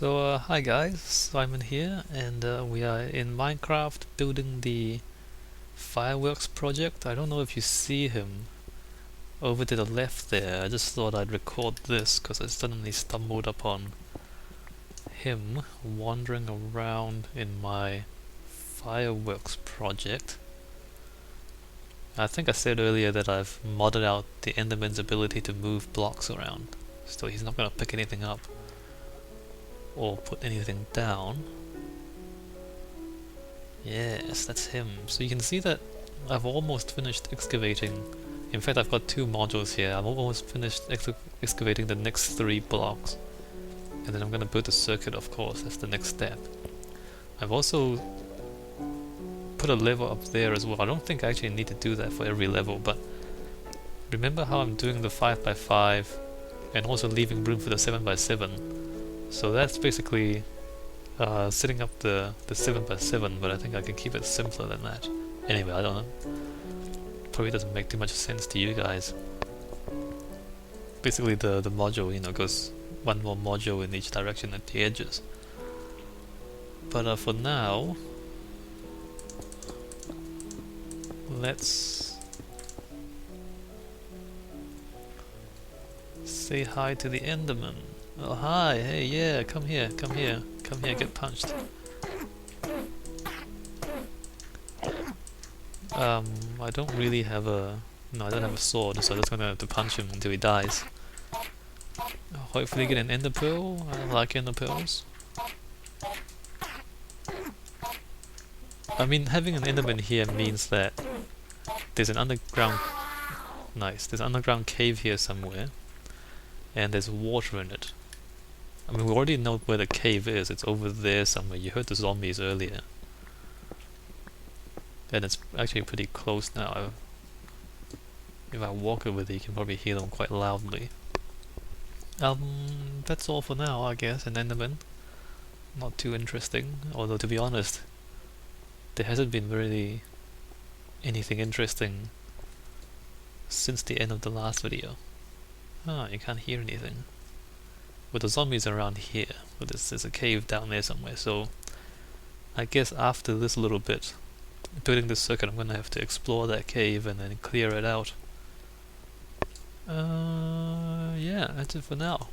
Hi guys, Simon here, and we are in Minecraft building the fireworks project. I don't know if you see him over to the left there. I just thought I'd record this because I suddenly stumbled upon him wandering around in my fireworks project. I think I said earlier that I've modded out the Enderman's ability to move blocks around, so he's not going to pick anything up or put anything down. Yes, that's him. So you can see that I've almost finished excavating. In fact, I've got two modules here. I'm almost finished excavating the next 3 blocks. And then I'm going to build a circuit, of course. That's the next step. I've also put a level up there as well. I don't think I actually need to do that for every level, but remember how I'm doing the 5x5 and also leaving room for the 7x7. So that's basically setting up the 7x7, but I think I can keep it simpler than that. Anyway, I don't know. Probably doesn't make too much sense to you guys. Basically the module, goes one more module in each direction at the edges. But for now, let's say hi to the Enderman. Oh hi, hey, yeah, come here, get punched. I don't really have a... No, I don't have a sword, so I'm just gonna have to punch him until he dies. Hopefully get an ender pearl. I like ender pearls. I mean, having an enderman here means that there's an underground... Nice, there's an underground cave here somewhere, and there's water in it. I mean, we already know where the cave is. It's over there somewhere. You heard the zombies earlier. And it's actually pretty close now. If I walk over there, you can probably hear them quite loudly. That's all for now, I guess. An Enderman. Not too interesting. Although, to be honest, there hasn't been really anything interesting since the end of the last video. Ah, you can't hear anything. But the zombies are around here. But there's a cave down there somewhere. So, I guess after this little bit, building this circuit, I'm gonna have to explore that cave and then clear it out. Yeah, that's it for now.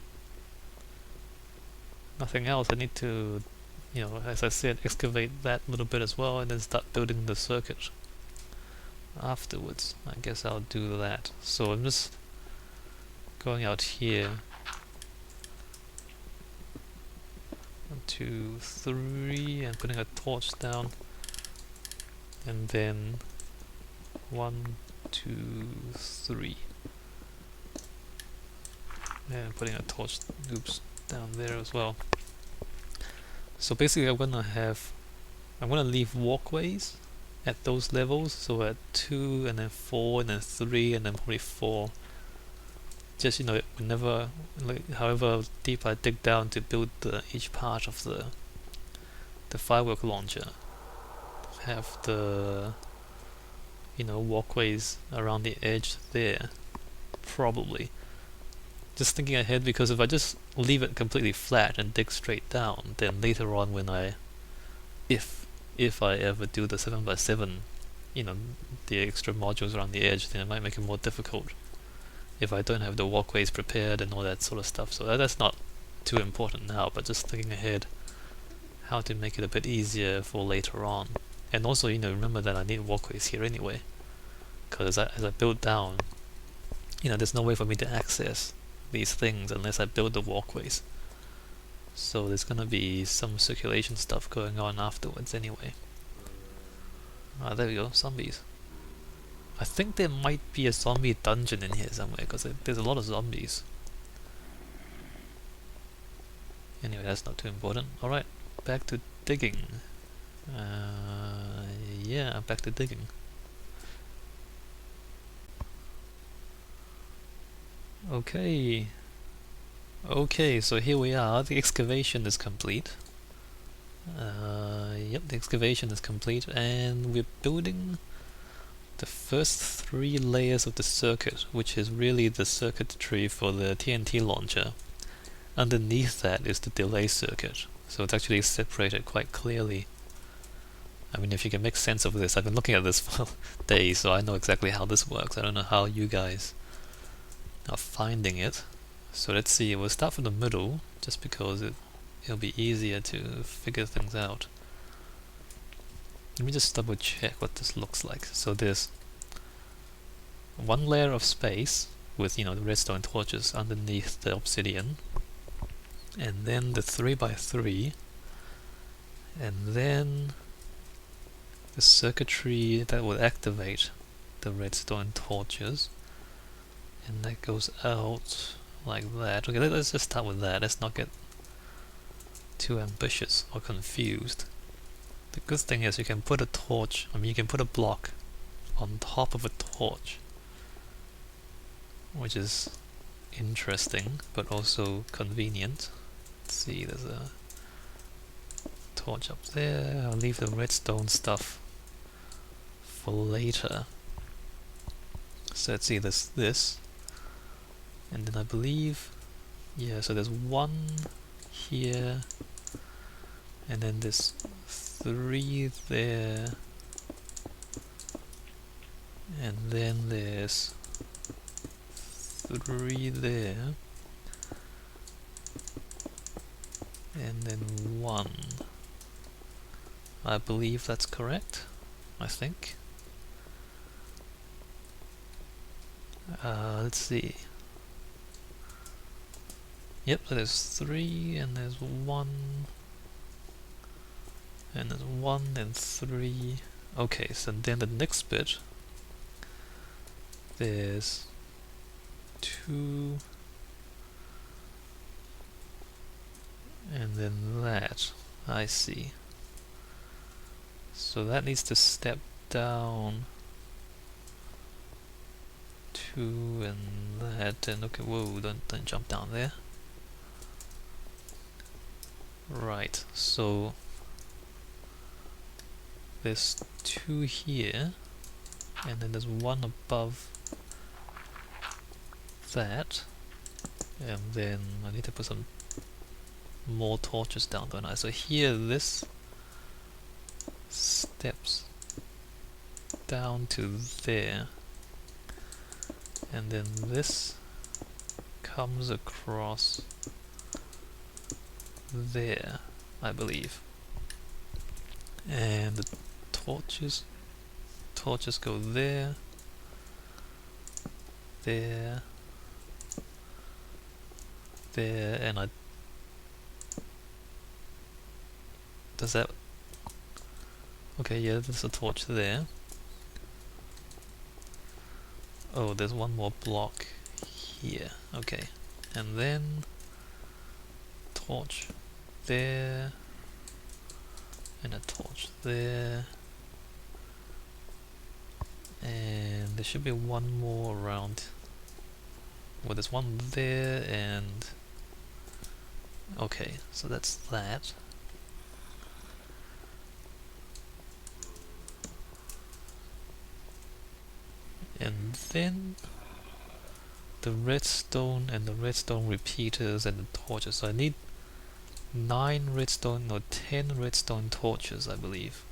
Nothing else. I need to, as I said, excavate that little bit as well and then start building the circuit afterwards. I guess I'll do that. So I'm just going out here. 1, 2, 3, and putting a torch down. And then 1, 2, 3. And putting a torch, down there as well. So basically I'm gonna leave walkways at those levels, so at 2 and then 4 and then 3 and then probably 4. Just whenever, however deep I dig down to build each part of the firework launcher, have the walkways around the edge there, probably. Just thinking ahead, because if I just leave it completely flat and dig straight down, then later on when if I ever do the 7x7, the extra modules around the edge, then it might make it more difficult if I don't have the walkways prepared and all that sort of stuff. So that's not too important now, but just thinking ahead how to make it a bit easier for later on. And also, remember that I need walkways here anyway, because as I build down, there's no way for me to access these things unless I build the walkways. So there's gonna be some circulation stuff going on afterwards anyway. Ah, there we go, zombies. I think there might be a zombie dungeon in here somewhere, because there's a lot of zombies. Anyway, that's not too important. Alright, back to digging. Yeah, back to digging. Okay, so here we are. The excavation is complete. Yep, the excavation is complete, and we're building the first 3 layers of the circuit, which is really the circuitry for the TNT launcher. underneath that is the delay circuit. So it's actually separated quite clearly. I mean, if you can make sense of this, I've been looking at this for days, so I know exactly how this works. I don't know how you guys are finding it. So let's see, we'll start from the middle, just because it'll be easier to figure things out. Let me just double check what this looks like. So there's one layer of space with, the redstone torches underneath the obsidian, and then the 3x3, and then the circuitry that will activate the redstone torches, and that goes out like that. Okay, let's just start with that. Let's not get too ambitious or confused. The good thing is you can put a torch, you can put a block on top of a torch, which is interesting but also convenient. Let's see, there's a torch up there. I'll leave the redstone stuff for later. So let's see, there's this, and then I believe, so there's one here, and then there's 3 there, and then there's 3 there, and then 1. I believe that's correct, I think. Let's see. Yep, so there's 3, and there's 1, and there's 1 and 3. Okay, so then the next bit, there's 2, and then that. I see. So that needs to step down 2 and that, and okay, whoa, don't jump down there. Right, so there's 2 here, and then there's 1 above that, and then I need to put some more torches down, don't I? So here this steps down to there, and then this comes across there, I believe, and the torches go there, there, and does that, okay, yeah, there's a torch there. Oh, there's one more block here, okay, and then torch there, and a torch there, and there should be one more around. Well, there's one there, and okay, so that's that. And then the redstone and the redstone repeaters and the torches. So I need 10 redstone torches, I believe.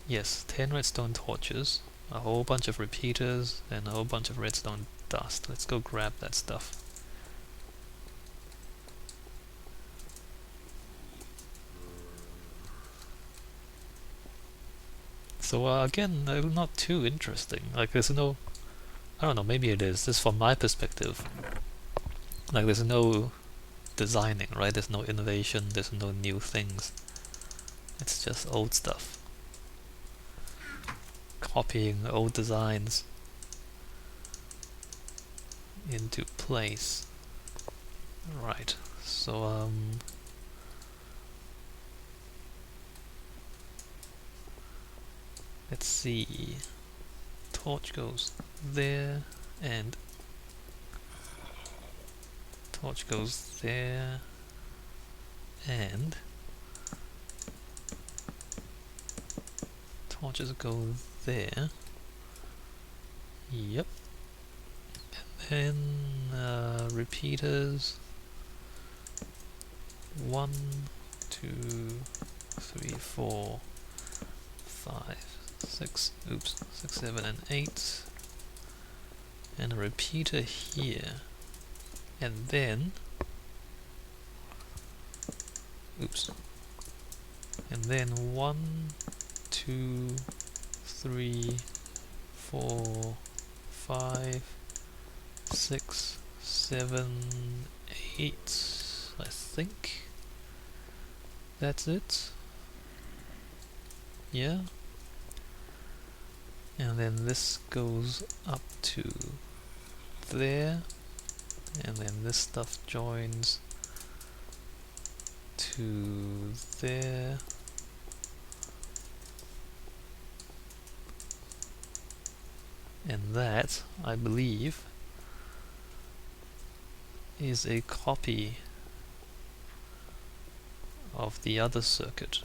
Yes, 10 redstone torches, a whole bunch of repeaters, and a whole bunch of redstone dust. Let's go grab that stuff. So again, not too interesting. Like there's no, I don't know, maybe it is. This from my perspective. Like there's no designing, right? There's no innovation, there's no new things. It's just old stuff. Copying old designs into place. Right, so let's see. Torch goes there, and torch goes there, and torches go there. Yep. 10 repeaters. 1, 2, 3, 4, 5, 6, 6, 7, and 8. And a repeater here. And then, and then 1, 2, 3, 4, 5, 6, 7, 8, I think. That's it. Yeah. And then this goes up to there, and then this stuff joins to there. And that, I believe, is a copy of the other circuit.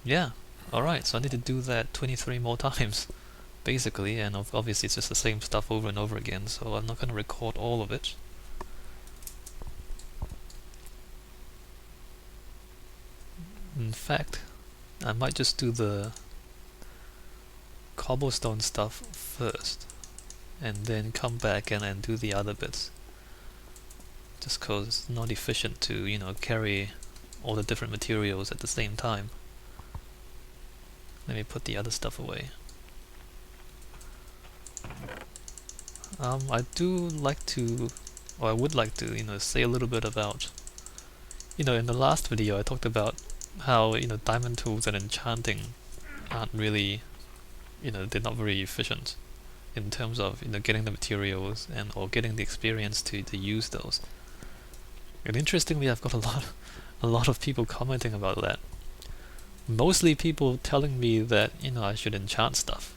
Yeah, alright, so I need to do that 23 more times, basically, and obviously it's just the same stuff over and over again, so I'm not going to record all of it. In fact, I might just do the cobblestone stuff first, and then come back and do the other bits. Just cause it's not efficient to, you know, carry all the different materials at the same time. Let me put the other stuff away. I do like to, or I would like to, you know, say a little bit about, you know, in the last video I talked about how, you know, diamond tools and enchanting aren't really, you know, they're not very efficient in terms of, you know, getting the materials and or getting the experience to use those. And interestingly, I've got a lot of people commenting about that. Mostly people telling me that, you know, I should enchant stuff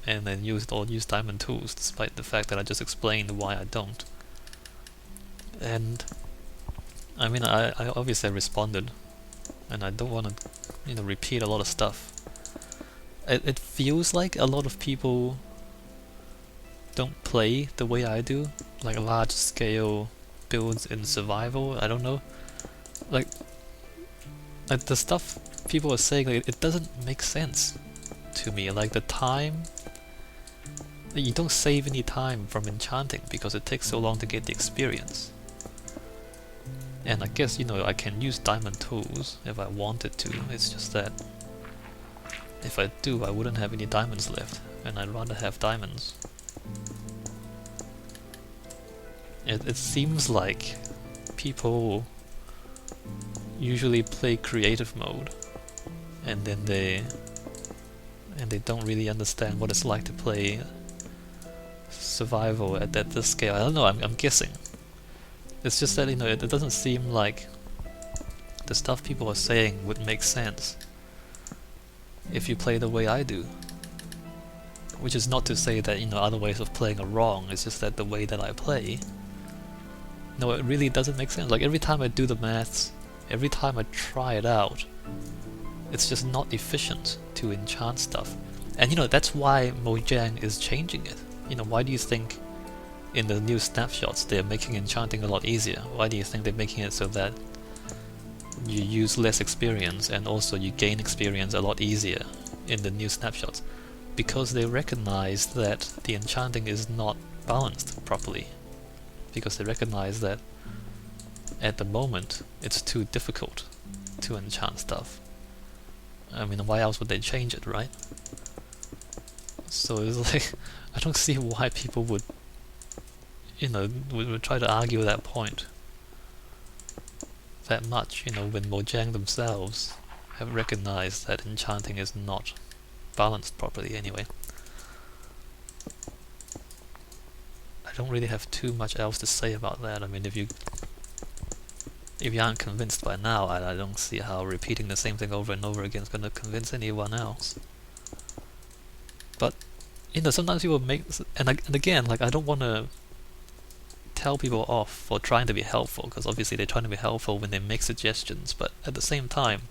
and then use diamond tools, despite the fact that I just explained why I don't. And I mean, I obviously responded, and I don't want to, you know, repeat a lot of stuff. It feels like a lot of people don't play the way I do, like large scale builds in survival. I don't know, like the stuff people are saying, like, it doesn't make sense to me. Like the time, you don't save any time from enchanting because it takes so long to get the experience. And I guess, you know, I can use diamond tools if I wanted to. It's just that if I do, I wouldn't have any diamonds left, and I'd rather have diamonds. It seems like people usually play creative mode, and then they don't really understand what it's like to play survival at this scale. I don't know, I'm guessing. It's just that, you know, it doesn't seem like the stuff people are saying would make sense if you play the way I do. Which is not to say that, you know, other ways of playing are wrong, it's just that the way that I play, no, it really doesn't make sense. Like every time I do the maths, every time I try it out, it's just not efficient to enchant stuff. And you know, that's why Mojang is changing it. You know, why do you think in the new snapshots they're making enchanting a lot easier? Why do you think they're making it so that you use less experience and also you gain experience a lot easier in the new snapshots? Because they recognize that the enchanting is not balanced properly. Because they recognize that at the moment it's too difficult to enchant stuff. I mean, why else would they change it, right? So it's like, I don't see why people would, you know, would try to argue that point that much, you know, when Mojang themselves have recognized that enchanting is not balanced properly anyway. I don't really have too much else to say about that. I mean, if you aren't convinced by now, I don't see how repeating the same thing over and over again is going to convince anyone else. But, you know, sometimes people make, and again, like, I don't want to tell people off for trying to be helpful, because obviously they're trying to be helpful when they make suggestions, but at the same time,